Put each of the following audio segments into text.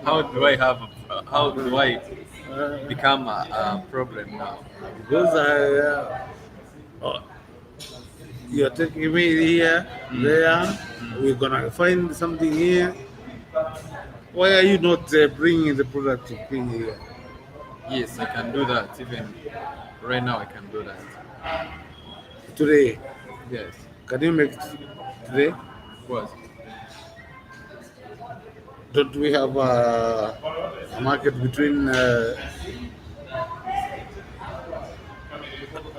How do I Uh, become a problem now? because oh, you're taking me here, Mm. there. We're gonna find something here. Why are you not bringing the product to bring here Yes, I can do that. Even right now, I can do that. today? Yes. Can you make it today? What? Don't we have a market between?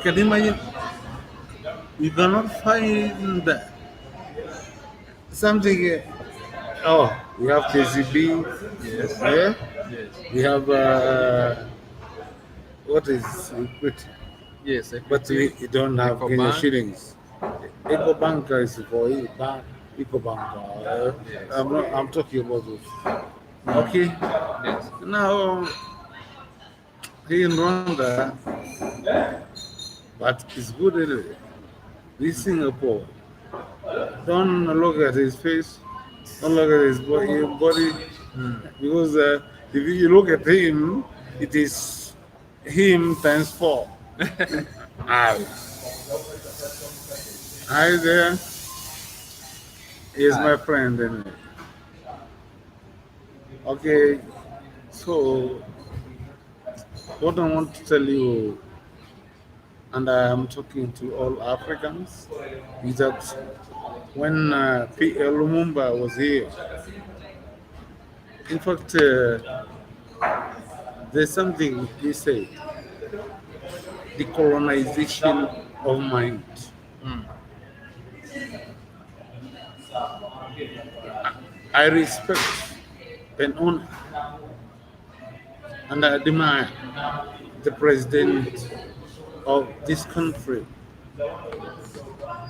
Can you imagine? You cannot find something. Oh, we have KCB. Yes. Yeah, Yes. we have what is equity, Yes. but Equity. we don't have Kenya EcoBank. shillings. Eco Bank is for Eco Bank. Yes. I'm talking about this. Mm. Okay, Yes. now here in Rwanda, but it's good anyway. This Singapore, don't look at his face, don't look at his body Mm. because if you look at him, it is him times four. Ah, hi there. He's Hi. my friend anyway. Okay, so what I want to tell you, and I am talking to all Africans, is that when P.L. Lumumba was here, in fact, there's something he said, decolonization of mind. Mm. I respect and honor and I admire the president of this country, Paul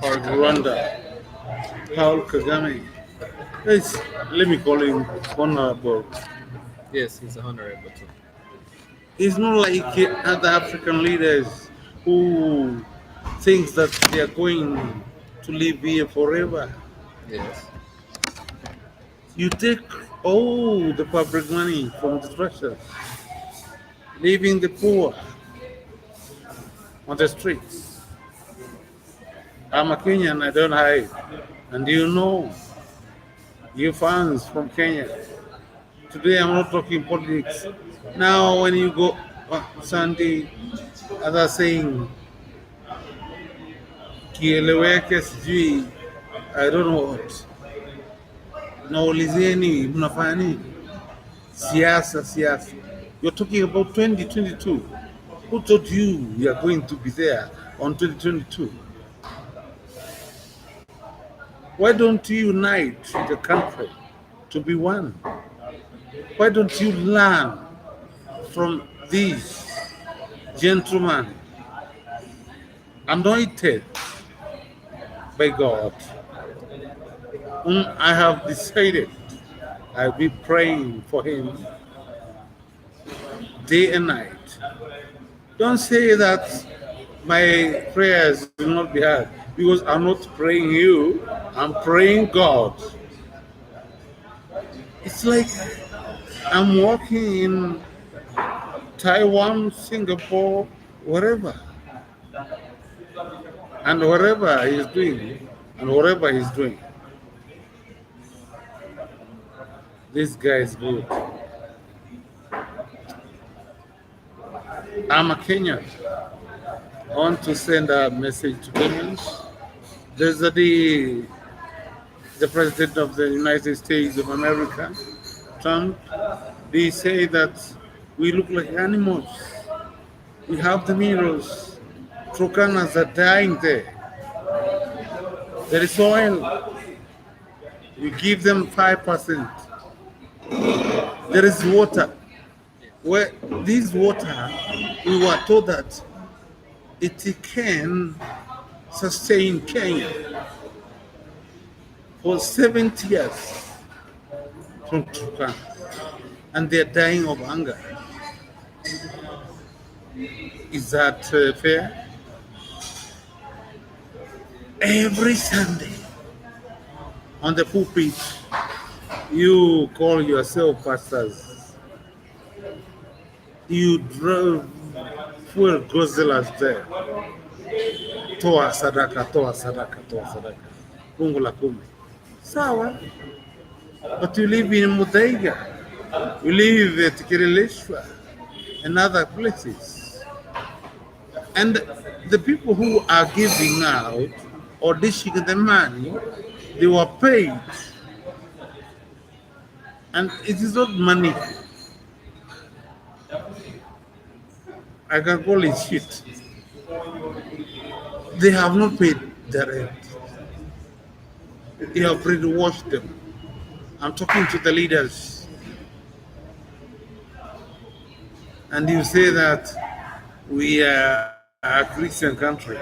Kagame. Rwanda, Paul Kagame. It's, let me call him honorable. Yes, he's honorable too. He's not like other African leaders who thinks that they are going to live here forever. Yes. You take all the public money from the treasures, leaving the poor on the streets. I'm a Kenyan, I don't hide. And you know, you fans from Kenya. Today I'm not talking politics. Now when you go Sunday, others saying kieleweke sijui, I don't know what. Naulizeni mnafanya nini? Siasa, siasa. You're talking about 2022. Who told you we are going to be there on 2022? Why don't you unite the country to be one? Why don't you learn from these gentlemen anointed by God, whom I have decided I'll be praying for him day and night. Don't say that my prayers will not be heard because I'm not praying you, I'm praying God. It's like I'm walking in Taiwan, Singapore, wherever, and wherever he's doing, and whatever he's doing, this guy is good. I'm a Kenyan. I want to send a message to Kenyans. There's the president of the United States of America, Trump. They say that we look like animals. We have the minerals. Trocanas are dying there. There is oil. We give them 5%. There is water. Where this water, we were told that it can sustain Kenya for 70 years from Turkana, and they're dying of hunger. Is that fair? Every Sunday on the pulpit, You call yourself pastors. You drove fuel gozellas there. Toa sadaka, toa sadaka, toa sadaka. Fungu la kumi. Sawa. But you live in Muthaiga. You live at Kirileshwa and other places. And the people who are giving out or dishing the money, they were paid. And it is not money. I can call it shit. They have not paid their rent. You have brainwashed them. I'm talking to the leaders. And you say that we are a Christian country.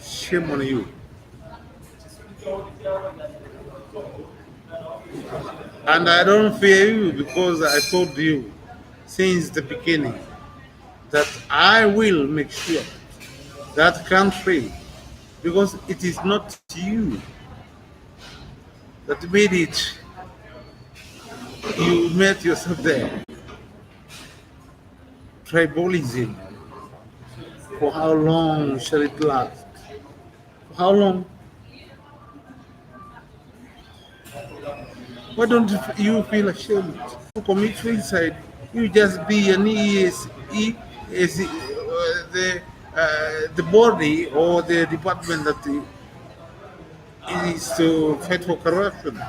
Shame on you. And I don't fear you because I told you since the beginning that I will make sure that country, because it is not you that made it, you met yourself there. Tribalism, for how long shall it last? For how long? Why don't you feel ashamed to commit suicide? You just be an the body or the department that is to fight for corruption.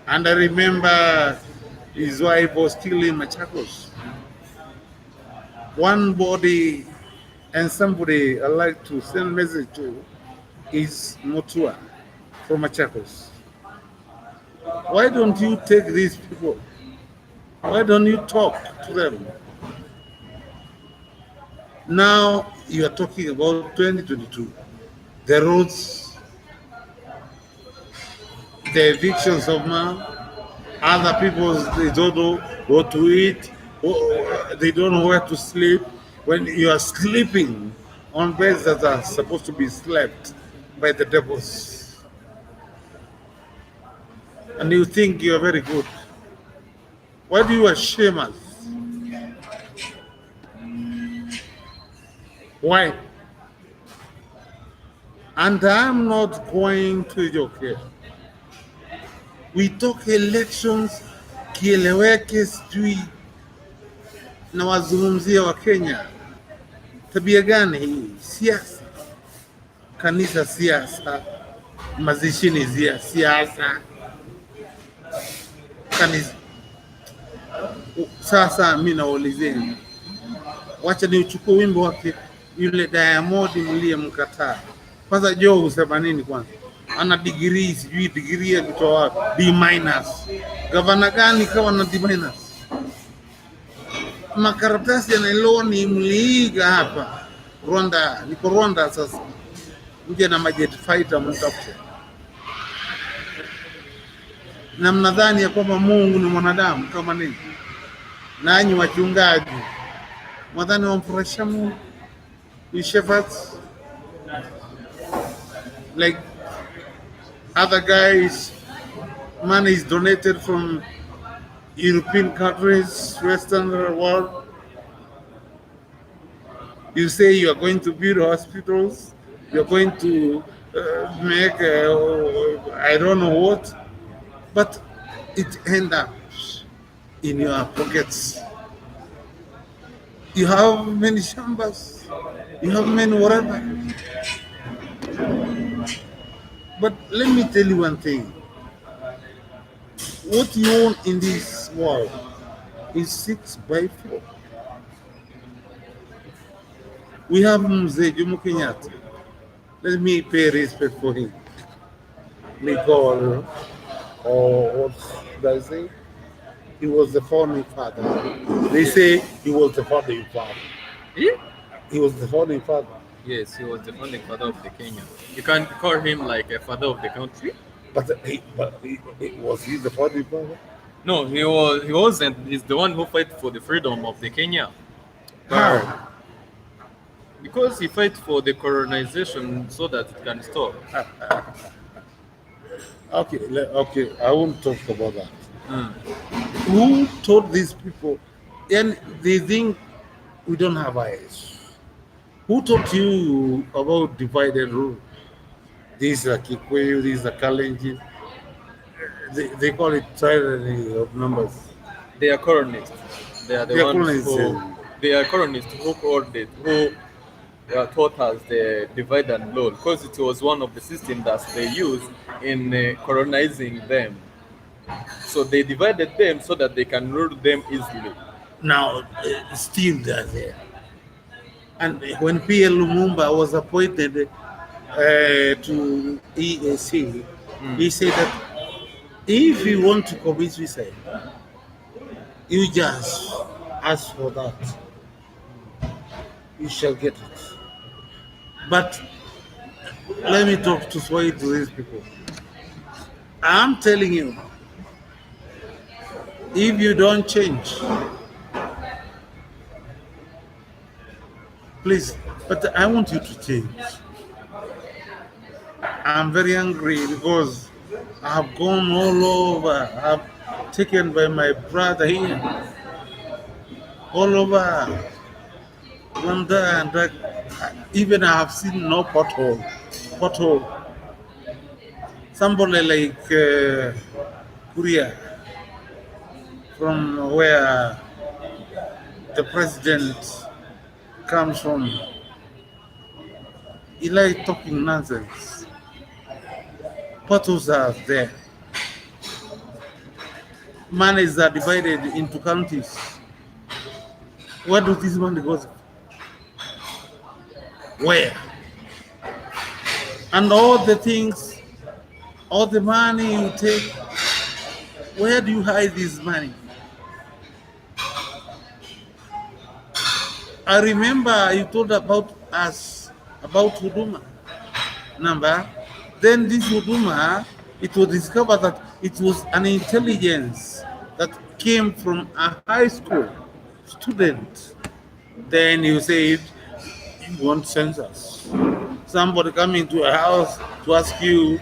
And I remember his wife was still in Machakos. One body and somebody I like to send message to is Mutua from Machakos. Why don't you take these people? Why don't you talk to them? Now you are talking about 2022. The roads, the evictions of man, other people, they don't know what to eat, they don't know where to sleep. When you are sleeping on beds that are supposed to be slept by the devils, and you think you are very good. Why do you shame us? Why? And I'm not going to joke here. We talk elections kieleweke, sijui na wazungumzia wa Kenya. Tabia gani hii? Siasa, kanisa siasa, mazishi ni siasa, kanisa. Sasa mimi naulizeni, wacha ni uchukue wimbo wake yule Diamond mliyemkataa. Kwanza Joe husema nini kwanza? Ana degree, sijui degree ya kutoa wapi? B-. Gavana gani kawa na D-? Makaratasi ya nailoni mliiga hapa Rwanda. Niko Rwanda sasa, mje na majet fighter mtafute. Na mnadhani ya kwamba Mungu ni mwanadamu kama nini? Nanyi wachungaji mwadhani wamfurahisha Mungu? You shepherds, like other guys, money is donated from European countries, Western world. You say you are going to build hospitals, you are going to make I don't know what, but it ends up in your pockets. You have many shambas, you have many whatever. But let me tell you one thing. What you want in this world is 6x4. We have Mzee Jomo Kenyatta. Let me pay respect for him. May God, or what should I say? He was the founding father. They say he was the founding father. Yeah? He was the founding father. Yes, he was the founding father of the Kenya. You can call him like a father of the country. But was he the founding father? No, he wasn't. He's the one who fought for the freedom of the Kenya. How? Because he fight for the colonization so that it can stop. Okay, okay, I won't talk about that. Mm. Who told these people? And they think we don't have eyes. Who taught you about divided rule? These are Kikuyu, these are Kalenjin. They call it tyranny of numbers. They are colonists. They are the They are ones who colonization. they are colonists who called it who taught us the divide and rule because it was one of the systems that they used in colonizing them. So they divided them so that they can rule them easily. Now, still they're there. And when P.L. Lumumba was appointed to EAC, he said that if you want to commit suicide, you just ask for that. You shall get it. But let me talk to Swahili to these people. I'm telling you, if you don't change, please, but I want you to change. I'm very angry because I've gone all over. I've taken by my brother here, all over London, and even I have seen no pothole. Pothole. Somebody like Korea, from where the president comes from, he like talking nonsense. Potholes are there. Monies are divided into counties. Where do this money go? Where? And all the things, all the money you take, where do you hide this money? I remember you told about us about Huduma number. Then this Huduma, it was discovered that it was an intelligence that came from a high school student. Then you said you want census. Somebody coming to a house to ask you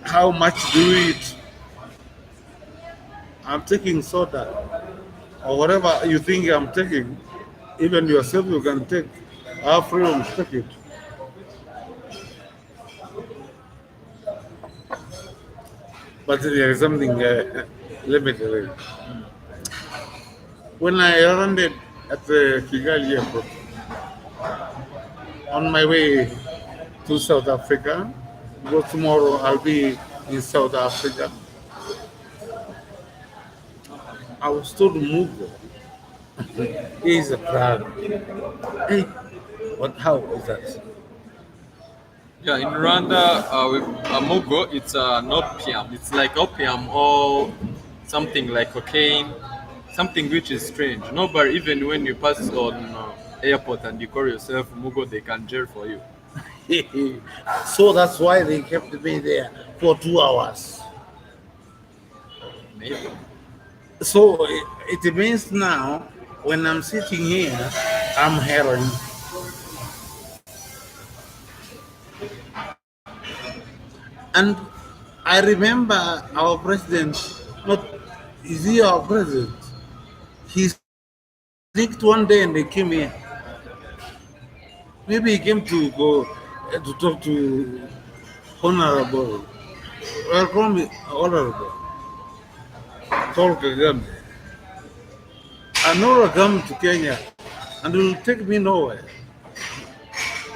how much do you eat. I'm taking soda or whatever you think I'm taking. Even yourself you can take. I have freedom to take it. But there is something limited. When I landed at the Kigali airport, on my way to South Africa, because tomorrow I'll be in South Africa, I was told Mugo. He is a crowd. Hey, what? How is that? Yeah, in Rwanda, with Amugo, it's an opium. It's like opium or something like cocaine, something which is strange. No, but even when you pass on airport and you call yourself Mugo, they can jail for you. So that's why they kept me there for 2 hours. Maybe. So it means now when I'm sitting here, I'm heroin. And I remember our president, not is he our president? He sneaked one day and they came here. Maybe he came to go to talk to Honorable. Welcome me Honorable. Paul Kagame. I know you're coming to Kenya and you'll take me nowhere.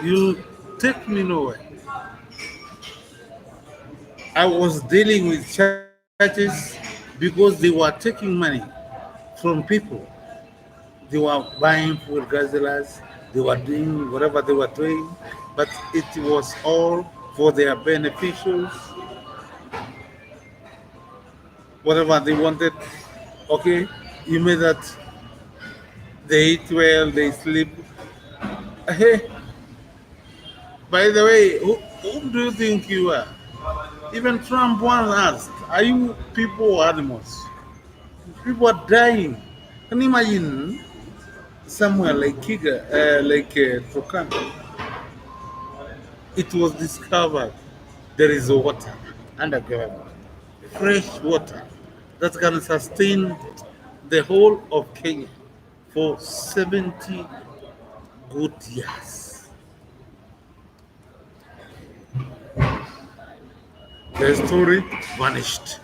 You'll take me nowhere. I was dealing with churches because they were taking money from people. They were buying fuel gasolas, they were doing whatever they were doing, but it was all for their beneficials, whatever they wanted. Okay, you made that they eat well, they sleep. Hey, by the way, who do you think you are? Even Trump once asked, are you people or animals? People are dying. Can you imagine somewhere like Turkana? It was discovered there is water underground. fresh water that can sustain the whole of Kenya for 70 good years. The story vanished.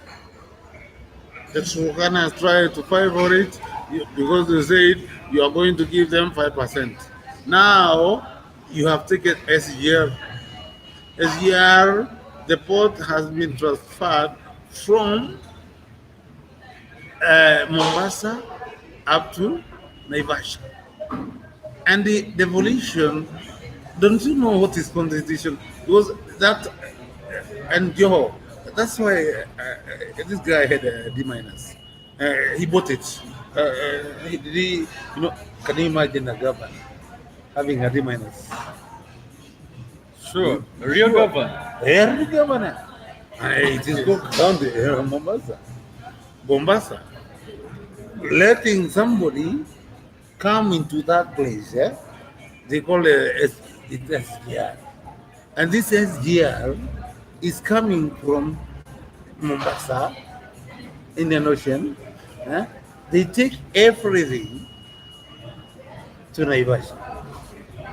The Turkana tried to fight for it because they said you are going to give them 5%. Now you have taken SGR. SGR, the port has been transferred from Mombasa up to Naivasha. And the devolution, don't you know what is constitution? Because that and Joho, that's why this guy had a D minus. He bought it. You know, can you imagine a governor having a D minus? Sure. Real Sure. governor. Every governor. It is called county Mombasa. Mombasa. Letting somebody come into that place, they call it SGR. And this SGR is coming from Mombasa, Indian Ocean. They take everything to Naivasha.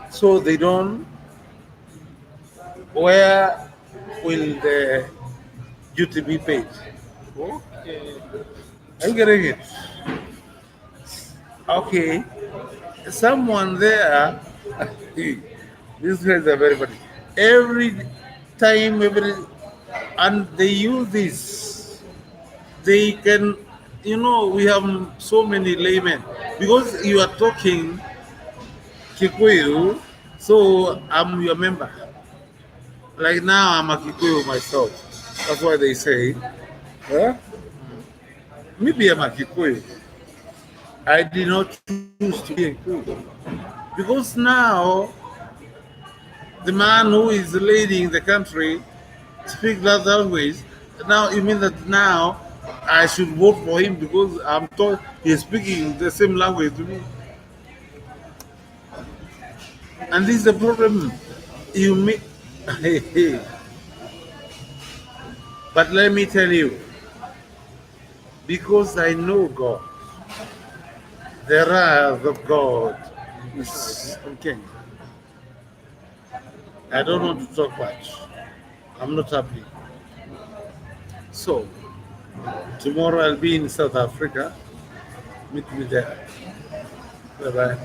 So they don't, where will the duty be paid? Okay. Are you getting it? Okay. Someone there, these guys are very funny. Every time, and they use this. They can, we have so many laymen because you are talking Kikuyu, so I'm your member. Like now, I'm a Kikuyu myself. That's why they say, maybe I'm a Kikuyu. I did not choose to be a Kikuyu because now the man who is leading the country speaks that language. Now you mean that now I should vote for him because I'm told he's speaking the same language to me. And this is the problem. You meet, but let me tell you, because I know God, the wrath of God is on Kenya. I don't want to talk much. I'm not happy. So, tomorrow I'll be in South Africa. Meet me there. Bye bye.